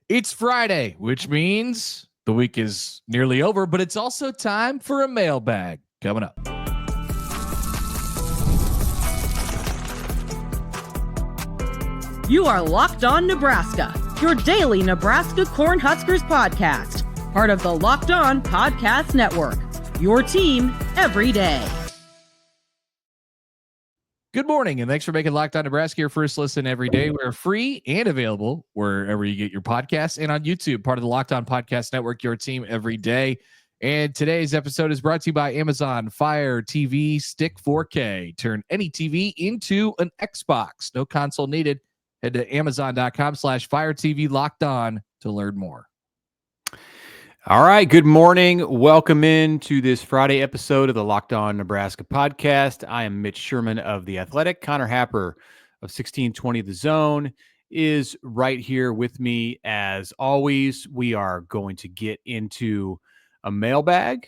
It's Friday, which means the week is nearly over, but it's also time for a mailbag coming up. You are Locked On Nebraska, your daily Nebraska Cornhuskers podcast, part of the Locked On Podcast Network, your team every day. Good morning, and thanks for making Locked On Nebraska your first listen every day. We're free and available wherever you get your podcasts and on YouTube, part of the Locked On Podcast Network, your team every day. And today's episode is brought to you by Amazon Fire TV Stick 4K. Turn any TV into an Xbox. No console needed. Head to Amazon.com/Fire TV Locked On to learn more. All right. Good morning. Welcome in to this Friday episode of the Locked On Nebraska podcast. I am Mitch Sherman of The Athletic. Connor Happer of 1620 The Zone is right here with me as always. We are going to get into a mailbag.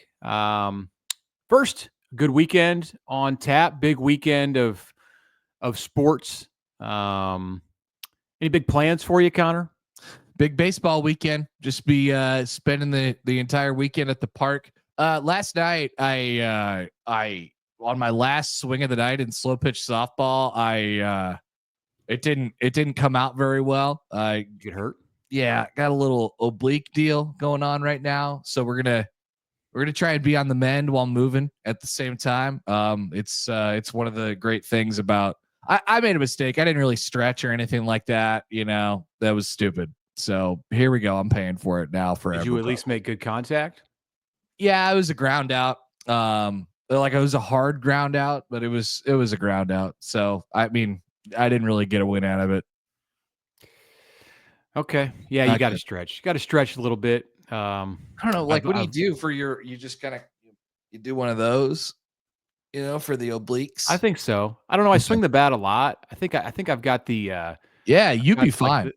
First, good weekend on tap. Big weekend of sports. Any big plans for you, Connor? Big baseball weekend. Just be spending the entire weekend at the park. Last night, I on my last swing of the night in slow pitch softball, it didn't come out very well. I get hurt. Yeah, got a little oblique deal going on right now. So we're gonna try and be on the mend while moving at the same time. It's one of the great things about. I made a mistake. I didn't really stretch or anything like that. You know, that was stupid. So here we go. I'm paying for it now forever. Did you at least make good contact? Yeah, it was a ground out. Like it was a hard ground out, but it was a ground out. So I mean, I didn't really get a win out of it. Okay. Yeah, you got to stretch. You got to stretch a little bit. I don't know. Like, what do you do for your? You just kind of you do one of those, you know, for the obliques. I think so. I don't know. I swing the bat a lot. I think I've got the. Yeah, you'd be fine. Like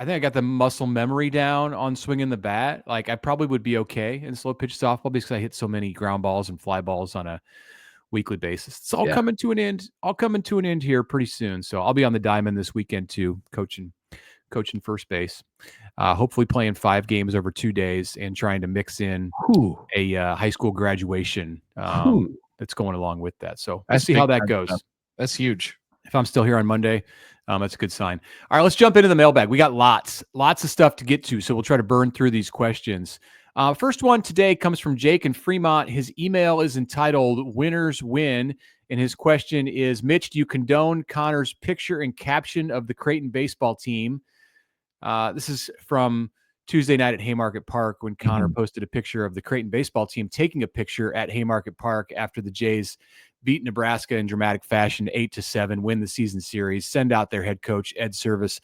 I think I got the muscle memory down on swinging the bat. Like I probably would be okay in slow pitch softball because I hit so many ground balls and fly balls on a weekly basis. It's all coming to an end. I'll come into an end here pretty soon. So I'll be on the diamond this weekend too, coaching first base. Hopefully playing 5 games over 2 days and trying to mix in a high school graduation that's going along with that. So let's see how that goes. That's huge. If I'm still here on Monday, that's a good sign. All right, let's jump into the mailbag. We got lots of stuff to get to, so we'll try to burn through these questions. First one today comes from Jake in Fremont. His email is entitled Winners Win, and his question is, Mitch, do you condone Connor's picture and caption of the Creighton baseball team? This is from Tuesday night at Haymarket Park when Connor posted a picture of the Creighton baseball team taking a picture at Haymarket Park after the Jays beat Nebraska in dramatic fashion 8-7, win the season series, send out their head coach Ed Service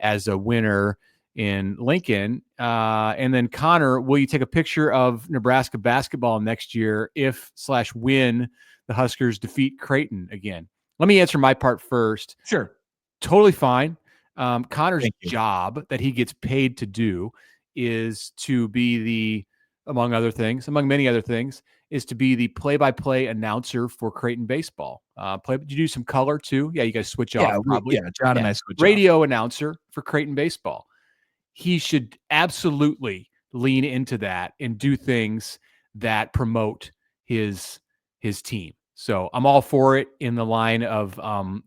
as a winner in Lincoln. And then Connor, will you take a picture of Nebraska basketball next year if/when the Huskers defeat Creighton again? Let me answer my part first. Sure. Totally fine. Connor's job that he gets paid to do is to be among many other things, is to be the play-by-play announcer for Creighton baseball. Did you do some color too? Yeah, you guys switch off probably. Yeah, John and I switch radio announcer for Creighton baseball. He should absolutely lean into that and do things that promote his team. So I'm all for it in the line of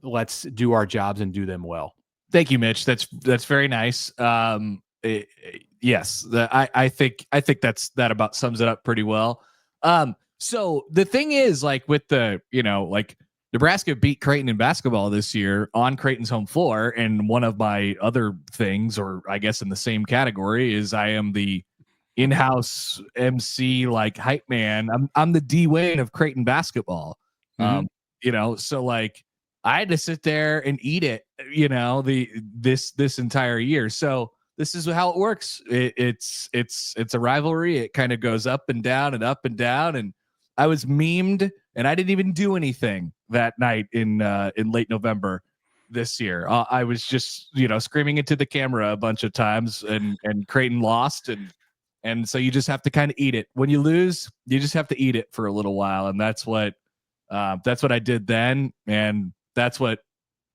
let's do our jobs and do them well. Thank you, Mitch. That's very nice. Yes, I think that about sums it up pretty well. So the thing is, like with the, like Nebraska beat Creighton in basketball this year on Creighton's home floor. And one of my other things, or I guess in the same category, is I am the in-house MC, like hype man. I'm the D Wayne of Creighton basketball. So like I had to sit there and eat it, this entire year. So this is how it works. It's a rivalry. It kind of goes up and down and up and down. And I was memed, and I didn't even do anything that night in late November this year. I was just screaming into the camera a bunch of times, and Creighton lost, and so you just have to kind of eat it. When you lose, you just have to eat it for a little while, and that's what I did then, and that's what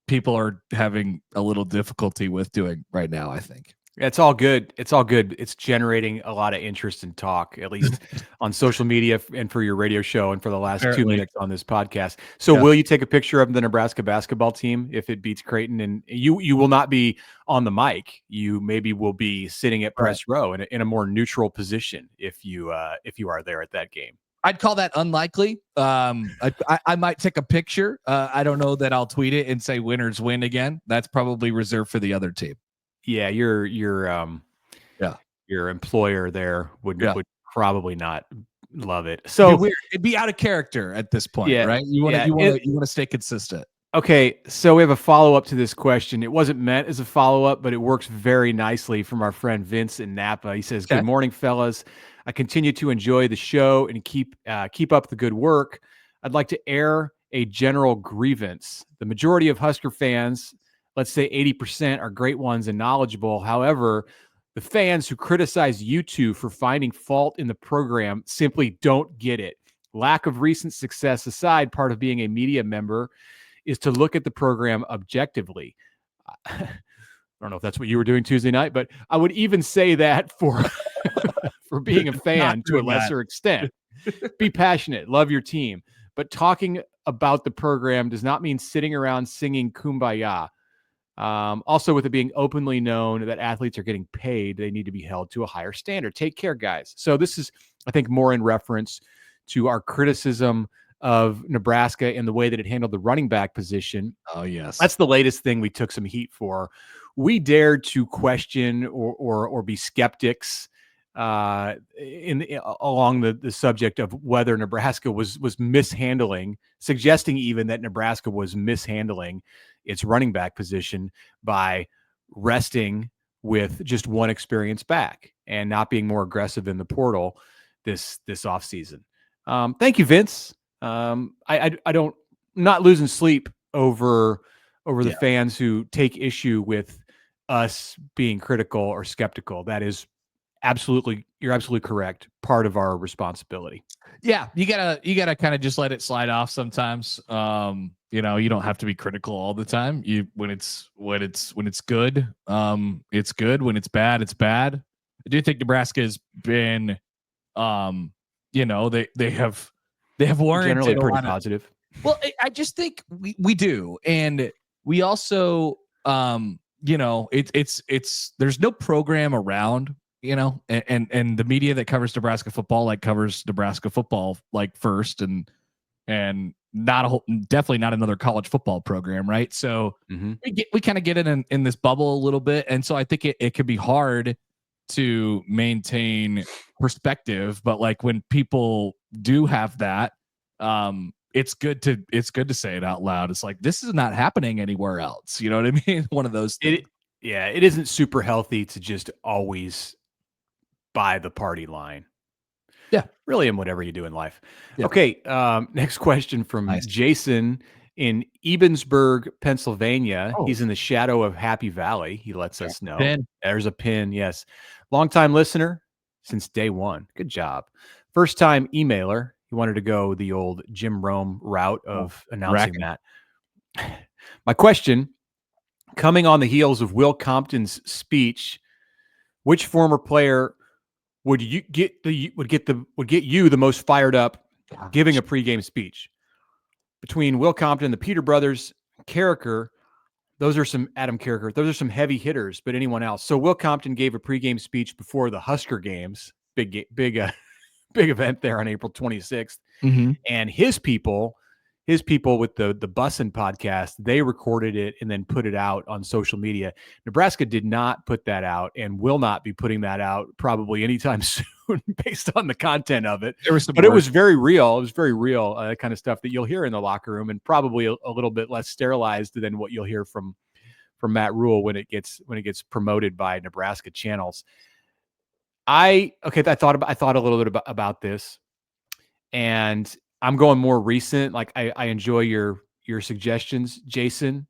people are having a little difficulty with doing right now, I think. It's all good. It's all good. It's generating a lot of interest and talk, at least on social media and for your radio show and for the last 2 Apparently. minutes on this podcast. So will you take a picture of the Nebraska basketball team if it beats Creighton? And you will not be on the mic. You maybe will be sitting at press row in a more neutral position if you are there at that game. I'd call that unlikely. I might take a picture. I don't know that I'll tweet it and say winners win again. That's probably reserved for the other team. Yeah, your employer there would probably not love it. So it'd be out of character at this point, right? You want to stay consistent. Okay, so we have a follow-up to this question. It wasn't meant as a follow-up, but it works very nicely from our friend Vince in Napa. He says, "Good morning, fellas. I continue to enjoy the show and keep up the good work. I'd like to air a general grievance. The majority of Husker fans, let's say 80%, are great ones and knowledgeable. However, the fans who criticize you two for finding fault in the program simply don't get it. Lack of recent success aside, part of being a media member is to look at the program objectively." I don't know if that's what you were doing Tuesday night, but I would even say that for for being a fan to a lesser extent. Be passionate, love your team, but talking about the program does not mean sitting around singing Kumbaya. Also, with it being openly known that athletes are getting paid, they need to be held to a higher standard. Take care, guys. So this is, I think, more in reference to our criticism of Nebraska and the way that it handled the running back position. Oh, yes. That's the latest thing we took some heat for. We dared to question or be skeptics along the subject of whether Nebraska was mishandling, suggesting even that Nebraska was mishandling its running back position by resting with just one experienced back and not being more aggressive in the portal this offseason. Thank you, Vince. I don't not losing sleep over the fans who take issue with us being critical or skeptical. That is you're absolutely correct. Part of our responsibility. Yeah, you gotta kind of just let it slide off sometimes. You don't have to be critical all the time. When it's good, it's good. When it's bad, it's bad. I do think Nebraska has been, they have warranted generally pretty positive. Well, I just think we do, and we also, it's there's no program around, and the media that covers Nebraska football covers Nebraska football first, and definitely not another college football program, right? So we kind of get in this bubble a little bit, and so I think it could be hard to maintain perspective, but when people do have that, it's good to say it out loud. It's this is not happening anywhere else. You know what I mean? One of those things. It isn't super healthy to just always buy the party line. Yeah. Really in whatever you do in life. Yeah. Okay. Next question from Jason in Ebensburg, Pennsylvania. He's in the shadow of Happy Valley. He lets us know. Pin. There's a pin. Yes. Longtime listener since day one. Good job. First time emailer. He wanted to go the old Jim Rome route of announcing that. My question, coming on the heels of Will Compton's speech, which former player would get you the most fired up giving a pregame speech? Between Will Compton and the Peter brothers, Carricker, Adam Carricker, those are some heavy hitters, but anyone else. So Will Compton gave a pregame speech before the Husker games, big event there on April 26th. And his people with the Bussin' podcast, they recorded it and then put it out on social media. Nebraska did not put that out and will not be putting that out probably anytime soon based on the content of it. But it was very real. It was very real, kind of stuff that you'll hear in the locker room, and probably a little bit less sterilized than what you'll hear from Matt Rhule when it gets promoted by Nebraska channels. I thought a little bit about this, and I'm going more recent. I enjoy your suggestions, Jason.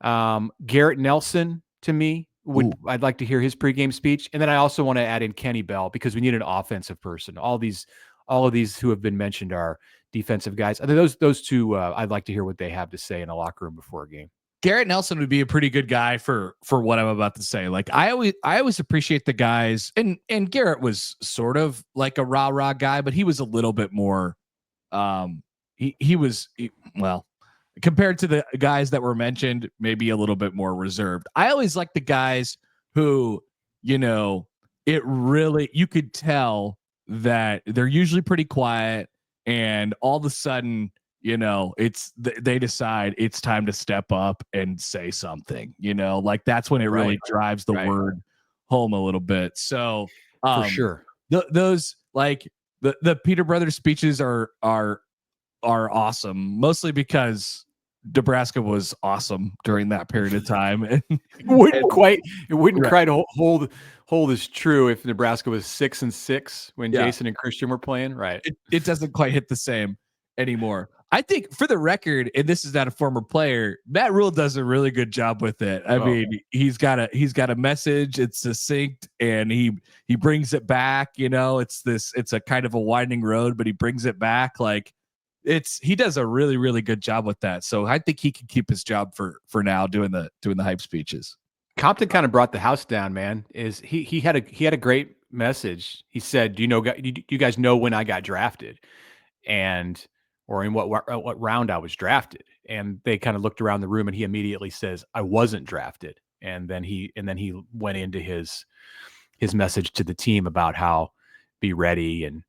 Garrett Nelson, to me, I'd like to hear his pregame speech, and then I also want to add in Kenny Bell because we need an offensive person. All of these who have been mentioned are defensive guys. I think those two, I'd like to hear what they have to say in a locker room before a game. Garrett Nelson would be a pretty good guy for what I'm about to say. Like I always appreciate the guys, and Garrett was sort of like a rah guy, but he was a little bit more. Well, compared to the guys that were mentioned, maybe a little bit more reserved. I always like the guys who, it really, you could tell that they're usually pretty quiet, and all of a sudden, they decide it's time to step up and say something, like that's when it really drives the word home a little bit. So for sure, those like the Peter Brothers speeches are awesome, mostly because Nebraska was awesome during that period of time. And it wouldn't quite hold as true if Nebraska was 6-6 when Jason and Christian were playing. Right. It doesn't quite hit the same anymore. I think, for the record, and this is not a former player, Matt Rhule does a really good job with it. I mean, he's got a message. It's succinct, and he brings it back. It's a kind of a winding road, but he brings it back. Like he does a really, really good job with that. So I think he can keep his job for now doing the hype speeches. Compton kind of brought the house down, man. He had a great message. He said, "Do you guys know when I got drafted, or in what round I was drafted?" And they kind of looked around the room, and he immediately says, "I wasn't drafted." And then he went into his message to the team about how be ready and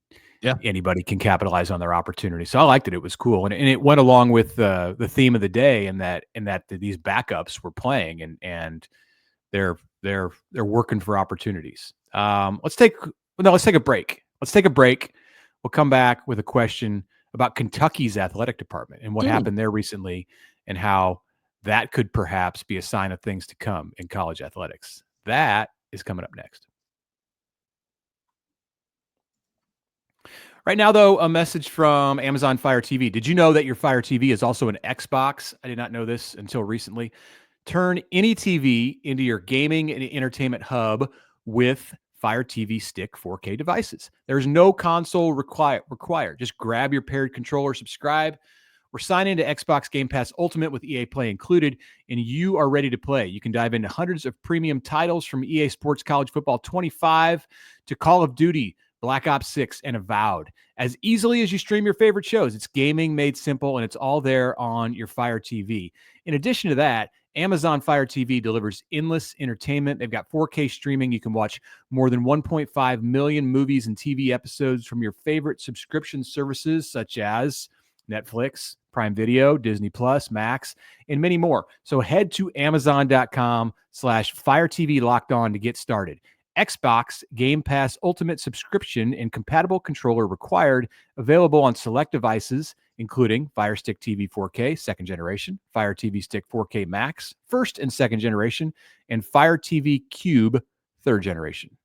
anybody can capitalize on their opportunity. So I liked it. It was cool. And it went along with the theme of the day, and that these backups were playing and they're working for opportunities. Let's take a break. We'll come back with a question about Kentucky's athletic department and what happened there recently, and how that could perhaps be a sign of things to come in college athletics. That is coming up next. Right now, though, a message from Amazon Fire TV. Did you know that your Fire TV is also an Xbox? I did not know this until recently. Turn any TV into your gaming and entertainment hub with Fire TV Stick 4K devices. There's no console required. Just grab your paired controller, subscribe, or sign into Xbox Game Pass Ultimate with EA Play included, and you are ready to play. You can dive into hundreds of premium titles from EA Sports College Football 25 to Call of Duty, Black Ops 6, and Avowed as easily as you stream your favorite shows. It's gaming made simple, and it's all there on your Fire TV. In addition to that, Amazon Fire TV delivers endless entertainment. They've got 4K streaming. You can watch more than 1.5 million movies and TV episodes from your favorite subscription services such as Netflix, Prime Video, Disney Plus, Max, and many more. So head to Amazon.com/Fire TV Locked On to get started. Xbox Game Pass Ultimate subscription and compatible controller required. Available on select devices, including Fire Stick TV 4K, second generation, Fire TV Stick 4K Max, first and second generation, and Fire TV Cube, third generation.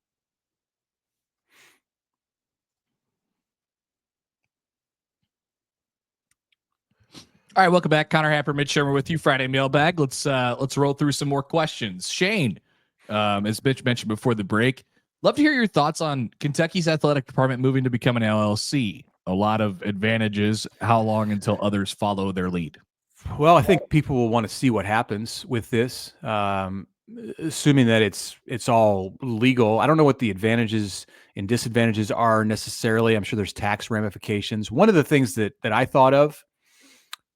All right, welcome back. Connor Happer, Mitch Sherman with you. Friday mailbag. Let's roll through some more questions. Shane, as Mitch mentioned before the break, love to hear your thoughts on Kentucky's athletic department moving to become an LLC. A lot of advantages. How long until others follow their lead? Well, I think people will want to see what happens with this, assuming that it's all legal. I don't know what the advantages and disadvantages are necessarily. I'm sure there's tax ramifications. One of the things that I thought of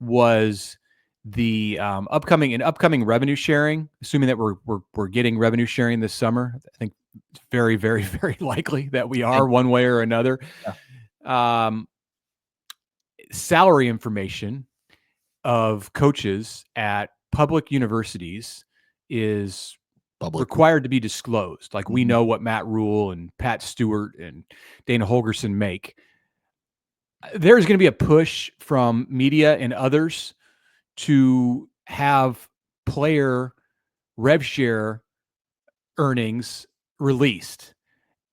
was the upcoming revenue sharing. Assuming that we're getting revenue sharing this summer, I think it's very, very, very likely that we are one way or another. Yeah. Salary information of coaches at public universities is required to be disclosed. Like we know what Matt Rhule and Pat Stewart and Dana Holgerson make. There's going to be a push from media and others to have player rev share earnings released.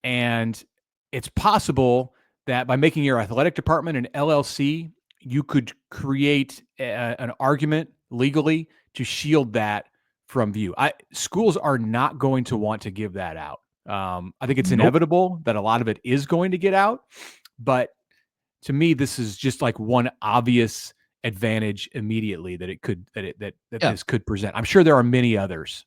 And it's possible that by making your athletic department an LLC, you could create an argument legally to shield that from view. Schools are not going to want to give that out. I think it's inevitable that a lot of it is going to get out, but to me, this is just like one obvious advantage immediately that this could present. I'm sure there are many others.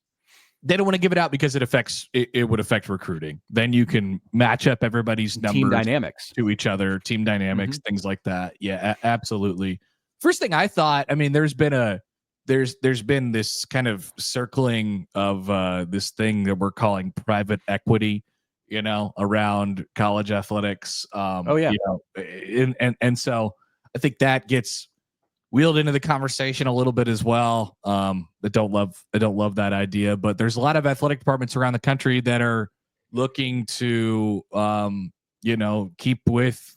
They don't want to give it out because it would affect recruiting. Then you can match up everybody's numbers, team dynamics to each other, team dynamics, things like that. Yeah, absolutely. First thing I thought, I mean, there's been this kind of circling of this thing that we're calling private equity, around college athletics. And so I think that gets wheeled into the conversation a little bit as well. I don't love that idea, but there's a lot of athletic departments around the country that are looking to, keep with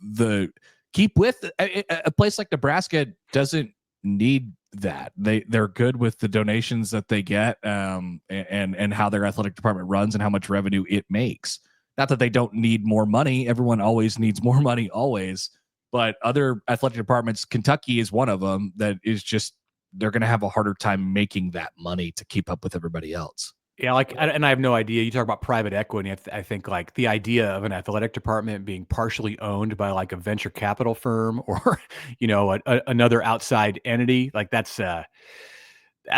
a place like Nebraska doesn't need that. They're good with the donations that they get, and how their athletic department runs and how much revenue it makes. Not that they don't need more money. Everyone always needs more money, always. But other athletic departments, Kentucky is one of them, that is just, they're going to have a harder time making that money to keep up with everybody else. Yeah, and I have no idea. You talk about private equity. I think like the idea of an athletic department being partially owned by like a venture capital firm or, another outside entity, like that's a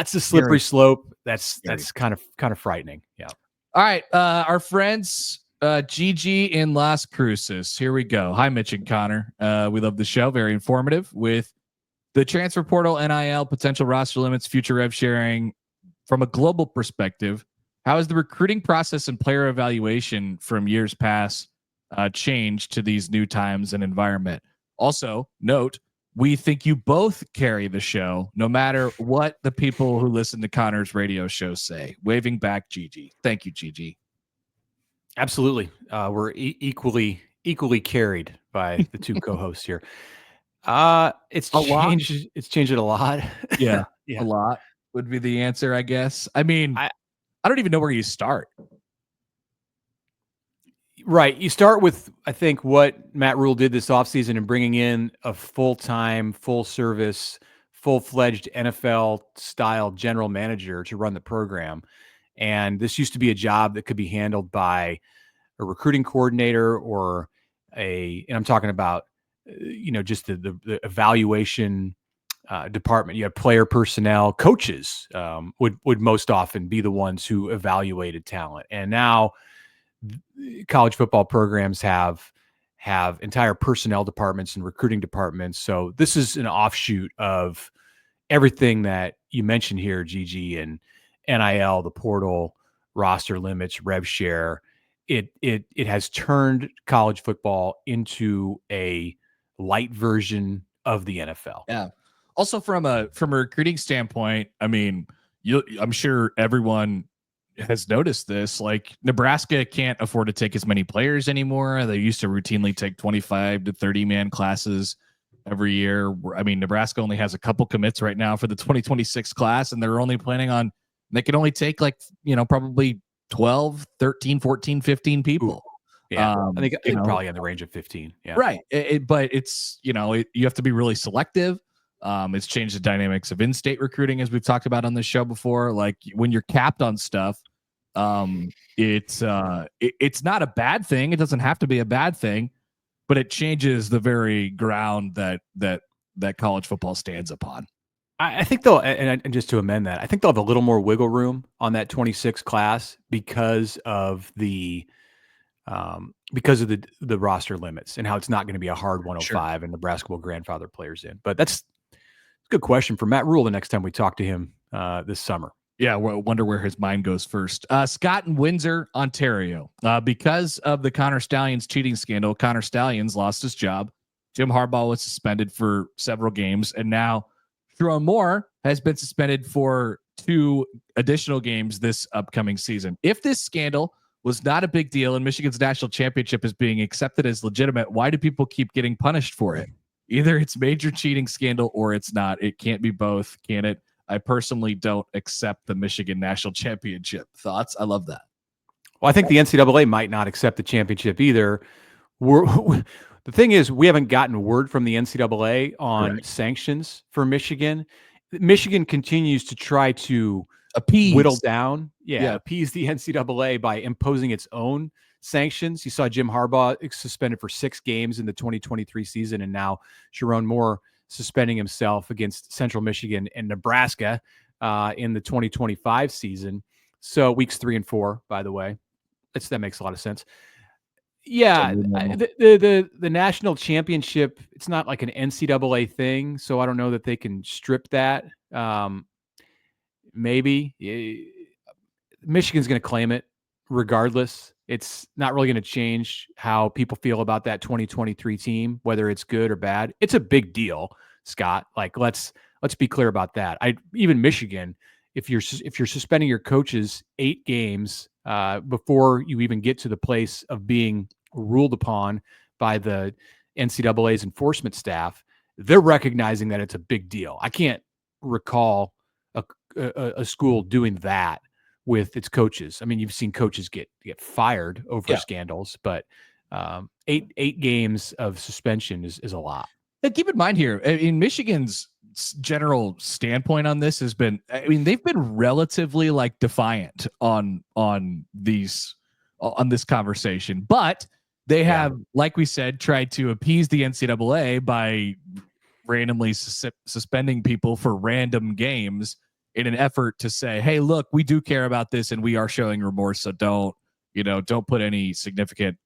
slippery slope. That's kind of frightening. Yeah. All right, our friends. Gigi in Las Cruces. Here we go. Hi, Mitch and Connor. We love the show. Very informative with the transfer portal, NIL, potential roster limits, future rev sharing. From a global perspective, how has the recruiting process and player evaluation from years past changed to these new times and environment? Also, note, we think you both carry the show, no matter what the people who listen to Connor's radio show say. Waving back, Gigi. Thank you, Gigi. Absolutely. We're equally carried by the two co-hosts here. It's changed it a lot. Yeah. A lot would be the answer, I guess. I mean, I don't even know where you start. Right. You start with, I think, what Matt Rhule did this offseason and bringing in a full-time, full-service, full-fledged NFL-style general manager to run the program. And this used to be a job that could be handled by a recruiting coordinator or and I'm talking about, just the evaluation department. You have player personnel, coaches would most often be the ones who evaluated talent. And now college football programs have entire personnel departments and recruiting departments. So this is an offshoot of everything that you mentioned here, Gigi, and NIL, the portal, roster limits, rev share. It has turned college football into a light version of the NFL. Yeah. Also from a recruiting standpoint, I mean, I'm sure everyone has noticed this. Like, Nebraska can't afford to take as many players anymore. They used to routinely take 25 to 30 man classes every year. I mean, Nebraska only has a couple commits right now for the 2026 class, and they're only planning on, they can only take probably 12, 13, 14, 15 people. Ooh. Yeah. I think probably in the range of 15. Yeah. Right. But it's, you have to be really selective. It's changed the dynamics of in-state recruiting, as we've talked about on this show before. Like, when you're capped on stuff, it's not a bad thing. It doesn't have to be a bad thing, but it changes the very ground that college football stands upon. I think they'll, and just to amend that, I think they'll have a little more wiggle room on that 26 class because of the roster limits and how it's not going to be a hard 105 sure. And Nebraska will grandfather players in. But that's a good question for Matt Rhule the next time we talk to him this summer. Yeah, well, wonder where his mind goes first. Scott in Windsor, Ontario. Because of the Connor Stalions cheating scandal, Connor Stalions lost his job. Jim Harbaugh was suspended for several games, and now Sherrone Moore has been suspended for 2 additional games this upcoming season. If this scandal was not a big deal and Michigan's national championship is being accepted as legitimate, why do people keep getting punished for it? Either it's major cheating scandal or it's not. It can't be both, can it? I personally don't accept the Michigan national championship. Thoughts? I love that. Well, I think the NCAA might not accept the championship either. The thing is, we haven't gotten word from the NCAA on sanctions for Michigan. Michigan continues to try to whittle down, appease the NCAA by imposing its own sanctions. You saw Jim Harbaugh suspended for 6 games in the 2023 season, and now Sherrone Moore suspending himself against Central Michigan and Nebraska in the 2025 season. So weeks 3 and 4, by the way, that makes a lot of sense. Yeah, the national championship, it's not like an NCAA thing, so I don't know that they can strip that. Maybe Michigan's going to claim it regardless. It's not really going to change how people feel about that 2023 team, whether it's good or bad. It's a big deal, Scott. Like let's be clear about that. Even Michigan, if you're suspending your coaches 8 games before you even get to the place of being ruled upon by the NCAA's enforcement staff, they're recognizing that it's a big deal. I can't recall a school doing that with its coaches. I mean, you've seen coaches get fired over scandals, but 8 games of suspension is a lot. And keep in mind here, in Michigan's general standpoint on this has been, I mean, they've been relatively like defiant on this conversation, but they have, like we said, tried to appease the NCAA by randomly suspending people for random games in an effort to say, hey, look, we do care about this and we are showing remorse. So don't put any significant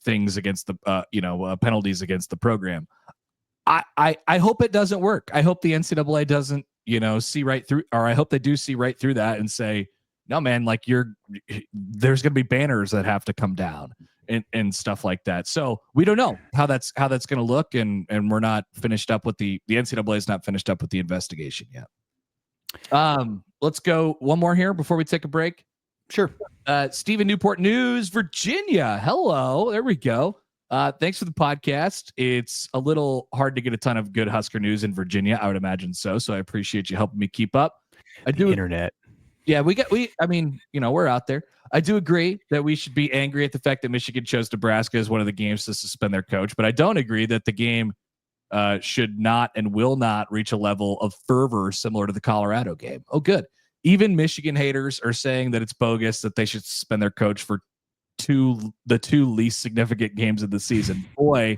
things against the, penalties against the program. I hope it doesn't work. I hope the NCAA doesn't, see right through, or I hope they do see right through that and say, no, man, like there's going to be banners that have to come down and stuff like that. So we don't know how that's going to look. And we're not finished up with the NCAA is not finished up with the investigation yet. Let's go one more here before we take a break. Sure. Stephen, Newport News, Virginia. Hello. There we go. Thanks for the podcast. It's a little hard to get a ton of good Husker news in Virginia. I would imagine so. So I appreciate you helping me keep up. Internet. Yeah, we're out there. I do agree that we should be angry at the fact that Michigan chose Nebraska as one of the games to suspend their coach, but I don't agree that the game should not and will not reach a level of fervor similar to the Colorado game. Oh, good. Even Michigan haters are saying that it's bogus, that they should suspend their coach for the 2 least significant games of the season. Boy,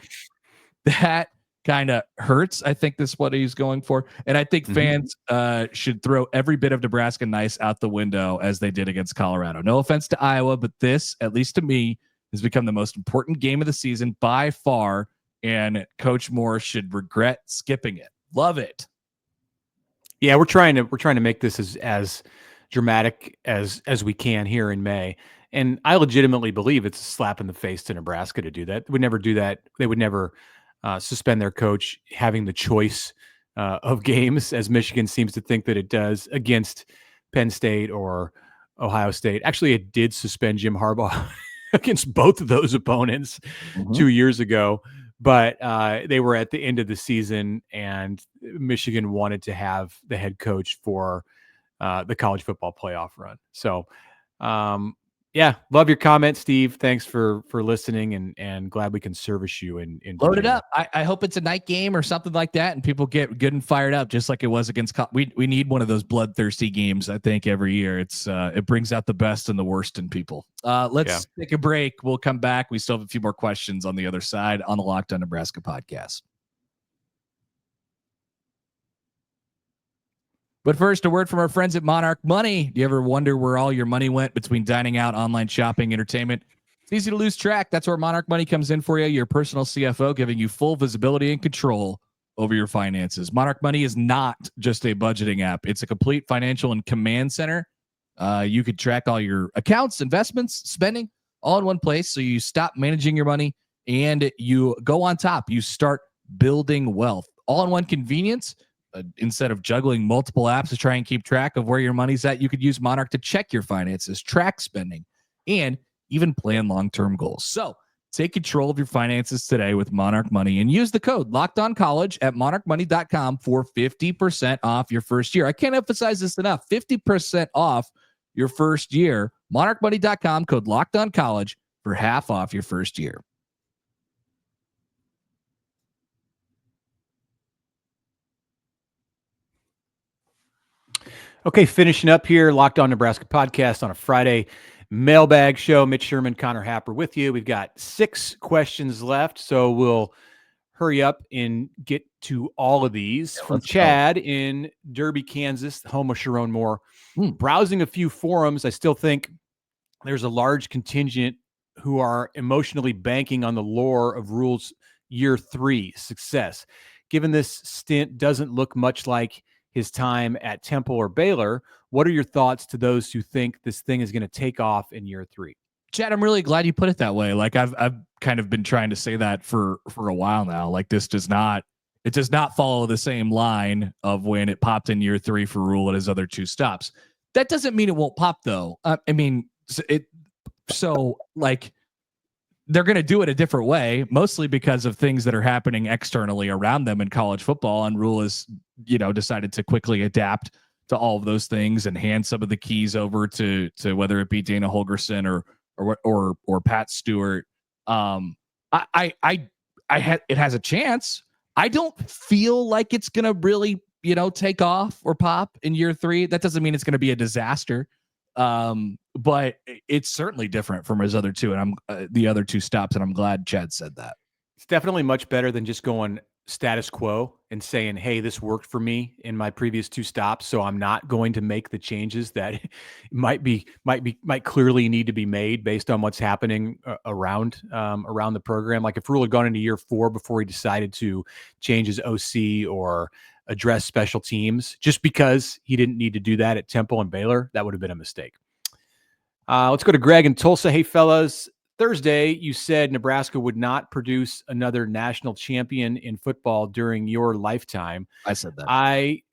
that kind of hurts. I think that's what he's going for. And I think fans should throw every bit of Nebraska nice out the window as they did against Colorado. No offense to Iowa, but this, at least to me, has become the most important game of the season by far. And Coach Moore should regret skipping it. Love it. Yeah, we're trying to make this as dramatic as we can here in May. And I legitimately believe it's a slap in the face to Nebraska to do that. They would never do that. They would never suspend their coach having the choice of games, as Michigan seems to think that it does, against Penn State or Ohio State. Actually, it did suspend Jim Harbaugh against both of those opponents 2 years ago. But they were at the end of the season, and Michigan wanted to have the head coach for the college football playoff run. So, love your comment, Steve. Thanks for listening, and glad we can service you. In load it up. I hope it's a night game or something like that, and people get good and fired up, just like it was against. We need one of those bloodthirsty games. I think every year it brings out the best and the worst in people. Let's take a break. We'll come back. We still have a few more questions on the other side on the Locked On Nebraska podcast. But first, a word from our friends at Monarch Money. Do you ever wonder where all your money went between dining out, online shopping, entertainment? It's easy to lose track. That's where Monarch Money comes in for you, your personal CFO, giving you full visibility and control over your finances. Monarch Money is not just a budgeting app. It's a complete financial and command center. You could track all your accounts, investments, spending, all in one place. So you stop managing your money and you go on top. You start building wealth. All in one convenience. Instead of juggling multiple apps to try and keep track of where your money's at, you could use Monarch to check your finances, track spending, and even plan long-term goals. So take control of your finances today with Monarch Money and use the code LOCKEDONCollege at monarchmoney.com for 50% off your first year. I can't emphasize this enough. 50% off your first year. monarchmoney.com, code LOCKEDONCollege for half off your first year. Okay, finishing up here, Locked On Nebraska podcast on a Friday mailbag show. Mitch Sherman, Connor Happer with you. We've got 6 questions left, so we'll hurry up and get to all of these from Chad in Derby, Kansas, home of Sherrone Moore. Browsing a few forums, I still think there's a large contingent who are emotionally banking on the lore of Rhule's year 3 success. Given this stint doesn't look much like his time at Temple or Baylor, what are your thoughts to those who think this thing is going to take off in year 3? Chad, I'm really glad you put it that way. Like I've kind of been trying to say that for a while now. Like it does not follow the same line of when it popped in year 3 for Rhule at his other 2 stops. That doesn't mean it won't pop though. So they're going to do it a different way, mostly because of things that are happening externally around them in college football. And Rhule has, decided to quickly adapt to all of those things and hand some of the keys over to whether it be Dana Holgorsen or Pat Stewart. It has a chance. I don't feel like it's going to really, take off or pop in year 3. That doesn't mean it's going to be a disaster. But it's certainly different from his other 2 and the other 2 stops. And I'm glad Chad said that. It's definitely much better than just going status quo and saying, hey, this worked for me in my previous 2 stops, so I'm not going to make the changes that might clearly need to be made based on what's happening around the program. Like if Rhule had gone into year 4 before he decided to change his OC or address special teams, just because he didn't need to do that at Temple and Baylor, that would have been a mistake. Let's go to Greg in Tulsa. Hey, fellas. Thursday, you said Nebraska would not produce another national champion in football during your lifetime. I said that. I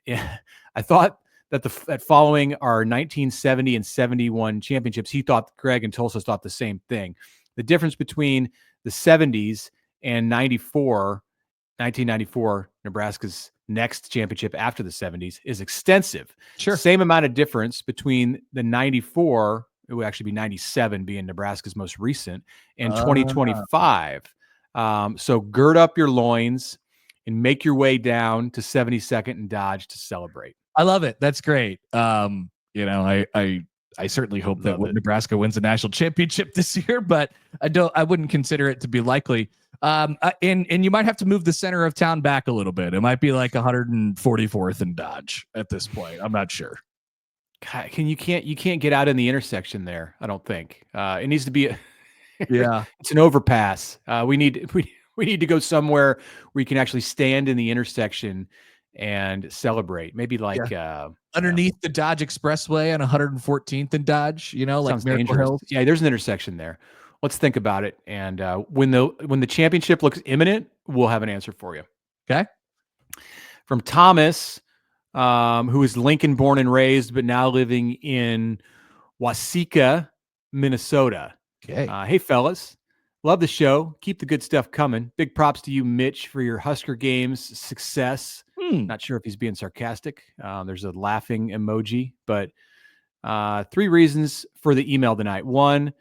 thought that following our 1970 and 71 championships, Greg in Tulsa thought the same thing. The difference between the 70s and 1994, Nebraska's next championship after the 70s, is extensive. Sure. Same amount of difference between the 94, it would actually be 97 being Nebraska's most recent, and 2025. So gird up your loins and make your way down to 72nd and Dodge to celebrate. I love it. That's great. I certainly hope that Nebraska wins the national championship this year, but I wouldn't consider it to be likely. And you might have to move the center of town back a little bit. It might be like 144th and Dodge at this point. I'm not sure. God, you can't get out in the intersection there. I don't think it needs to be. It's an overpass. We need to go somewhere where you can actually stand in the intersection and celebrate. Maybe like underneath the Dodge Expressway on 114th and Dodge. Like Miracle Hills. Yeah, there's an intersection there. Let's think about it. And when the championship looks imminent, we'll have an answer for you. Okay. From Thomas. Who is Lincoln born and raised, but now living in Waseca, Minnesota. Okay. Hey, fellas. Love the show. Keep the good stuff coming. Big props to you, Mitch, for your Husker games success. Not sure if he's being sarcastic. There's a laughing emoji, but 3 reasons for the email tonight. 1,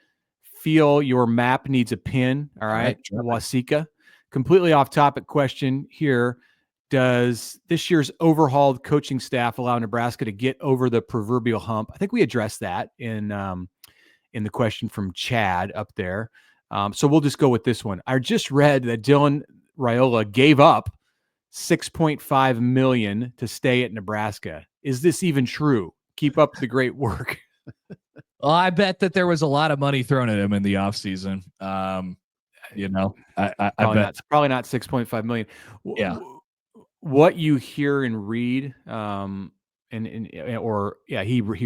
feel your map needs a pin. All right. Waseca. Completely off topic question here. Does this year's overhauled coaching staff allow Nebraska to get over the proverbial hump? I think we addressed that in the question from Chad up there. So we'll just go with this one. I just read that Dylan Raiola gave up $6.5 million to stay at Nebraska. Is this even true? Keep up the great work. Well, I bet that there was a lot of money thrown at him in the offseason. I bet it's probably not $6.5 million. Yeah. What you hear and read, he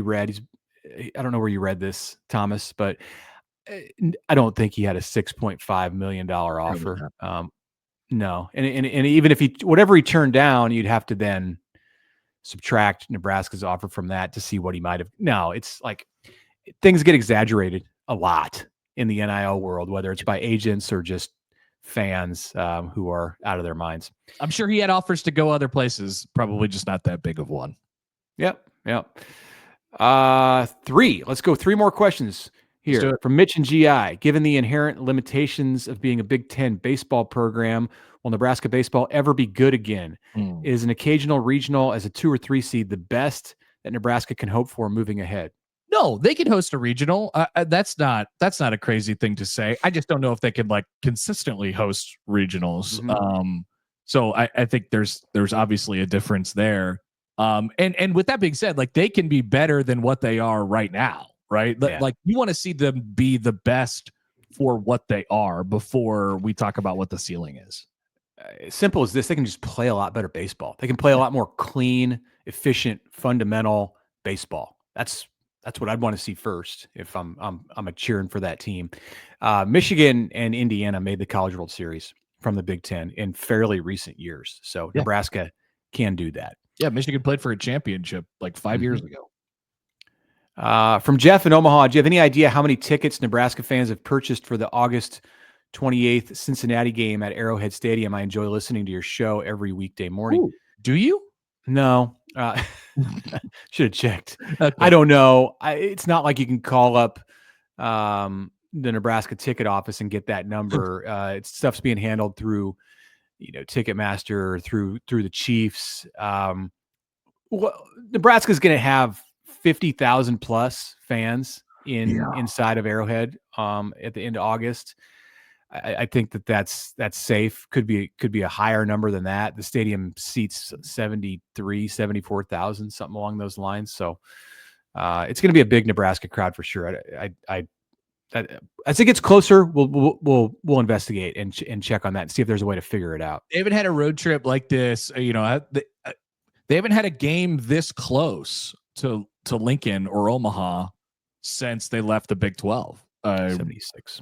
read. I don't know where you read this, Thomas, but I don't think he had a $6.5 million offer. No, and even if whatever he turned down, you'd have to then subtract Nebraska's offer from that to see what he might have. No, it's like things get exaggerated a lot in the NIL world, whether it's by agents or just fans who are out of their minds. I'm sure he had offers to go other places, probably just not that big of one. Yep. 3. Let's go 3 more questions here from Mitch and GI. Given the inherent limitations of being a Big Ten baseball program, will Nebraska baseball ever be good again? Is an occasional regional as a 2 or 3 seed the best that Nebraska can hope for moving ahead? No, they can host a regional. That's not a crazy thing to say. I just don't know if they can consistently host regionals. So I think there's obviously a difference there. And with that being said, like they can be better than what they are right now, right? Yeah. Like you want to see them be the best for what they are before we talk about what the ceiling is. As simple as this, they can just play a lot better baseball. They can play a lot more clean, efficient, fundamental baseball. That's what I'd want to see first if I'm a cheering for that team. Michigan and Indiana made the College World Series from the Big Ten in fairly recent years. So Nebraska can do that. Yeah, Michigan played for a championship like 5 years ago. From Jeff in Omaha, do you have any idea how many tickets Nebraska fans have purchased for the August 28th Cincinnati game at Arrowhead Stadium? I enjoy listening to your show every weekday morning. Ooh, do you? No. Should have checked. Okay. I don't know. It's not like you can call up the Nebraska ticket office and get that number. It's stuff's being handled through, Ticketmaster, through the Chiefs. Nebraska's going to have 50,000 plus fans inside of Arrowhead at the end of August. I think that's safe. Could be a higher number than that. The stadium seats 74,000, something along those lines. So it's going to be a big Nebraska crowd for sure. As it gets closer, we'll investigate and check on that and see if there's a way to figure it out. They haven't had a road trip like this. They haven't had a game this close to Lincoln or Omaha since they left the Big 12. 76.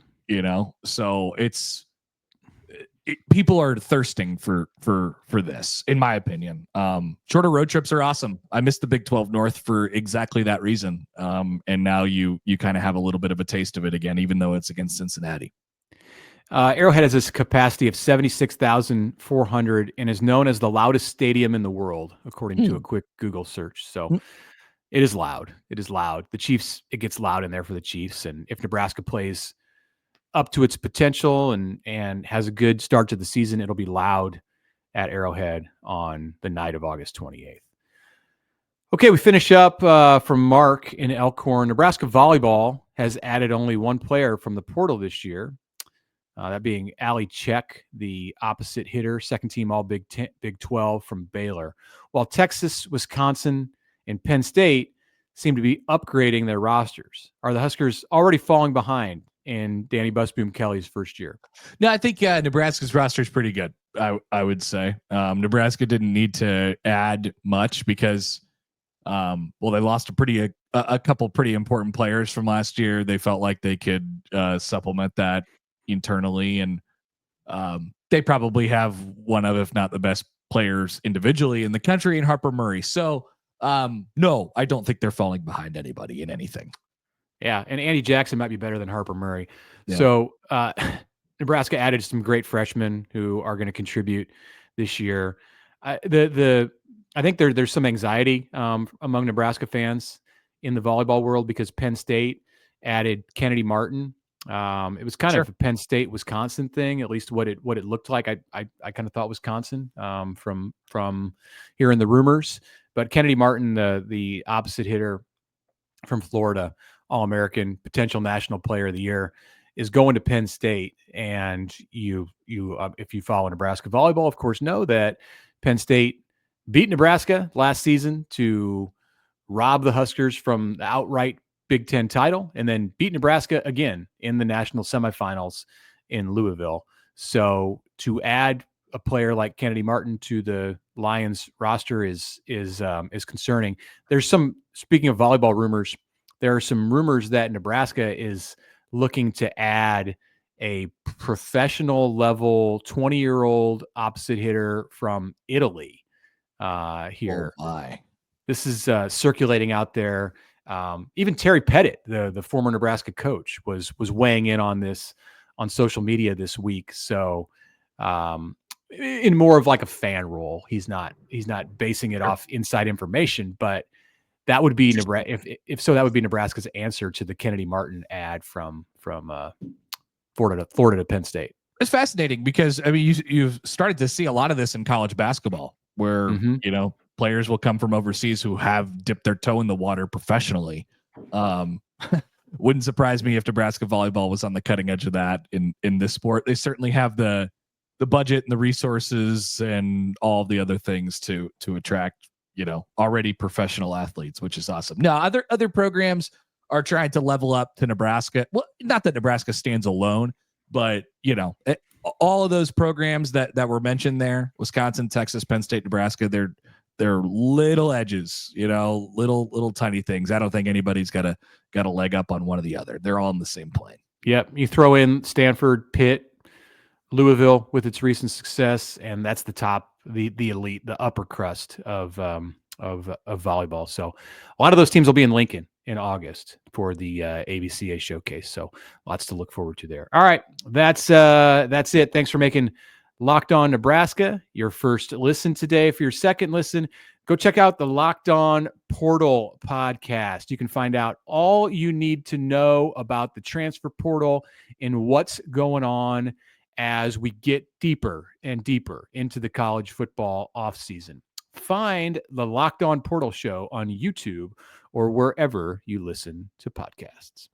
So people are thirsting for this, in my opinion. Shorter road trips are awesome. I missed the Big 12 North for exactly that reason. And now you kind of have a little bit of a taste of it again, even though it's against Cincinnati. Arrowhead has this capacity of 76,400 and is known as the loudest stadium in the world, according to a quick Google search. So it is loud. It is loud. The Chiefs, it gets loud in there for the Chiefs. And if Nebraska plays up to its potential and has a good start to the season, it'll be loud at Arrowhead on the night of August 28th. Okay, we finish up from Mark in Elkhorn. Nebraska volleyball has added only one player from the portal this year, that being Ali Check, the opposite hitter, second team all Big 12 from Baylor. While Texas, Wisconsin, and Penn State seem to be upgrading their rosters. Are the Huskers already falling behind in Danny Busboom Kelly's first year? No, I think Nebraska's roster is pretty good. I would say Nebraska didn't need to add much because, they lost a couple pretty important players from last year. They felt like they could supplement that internally, and they probably have one of, if not the best players individually in the country in Harper Murray. So no, I don't think they're falling behind anybody in anything. Yeah, and Andy Jackson might be better than Harper Murray. Yeah. So Nebraska added some great freshmen who are going to contribute this year. I think there's some anxiety among Nebraska fans in the volleyball world because Penn State added Kennedy Martin. It was kind of a Penn State Wisconsin thing, at least what it looked like. I kind of thought Wisconsin from hearing the rumors, but Kennedy Martin, the opposite hitter from Florida, All-American, potential National Player of the Year, is going to Penn State. And you if you follow Nebraska volleyball, of course, know that Penn State beat Nebraska last season to rob the Huskers from the outright Big Ten title, and then beat Nebraska again in the national semifinals in Louisville. So to add a player like Kennedy Martin to the Lions roster is concerning. There's some, speaking of volleyball rumors, there are some rumors that Nebraska is looking to add a professional level 20-year-old opposite hitter from Italy here. Oh my. This is circulating out there. Even Terry Pettit, the former Nebraska coach, was weighing in on this on social media this week. So in more of like a fan role, he's not basing it off inside information, but that would be Nebraska. If so, that would be Nebraska's answer to the Kennedy Martin ad from Florida to Penn State. It's fascinating because I mean you've started to see a lot of this in college basketball where players will come from overseas who have dipped their toe in the water professionally. Wouldn't surprise me if Nebraska volleyball was on the cutting edge of that in this sport. They certainly have the the budget and the resources and all the other things to attract, already professional athletes, which is awesome. Now, other programs are trying to level up to Nebraska. Well, not that Nebraska stands alone, but all of those programs that were mentioned there, Wisconsin, Texas, Penn State, Nebraska, they're little edges, little tiny things. I don't think anybody's got a leg up on one or the other. They're all in the same plane. Yep. You throw in Stanford, Pitt, Louisville with its recent success, and that's the top, the elite, the upper crust of volleyball. So a lot of those teams will be in Lincoln in August for the ABCA showcase. So lots to look forward to there. All right, that's it. Thanks for making Locked On Nebraska your first listen today. For your second listen, go check out the Locked On Portal podcast. You can find out all you need to know about the transfer portal and what's going on as we get deeper and deeper into the college football offseason. Find the Locked On Portal Show on YouTube or wherever you listen to podcasts.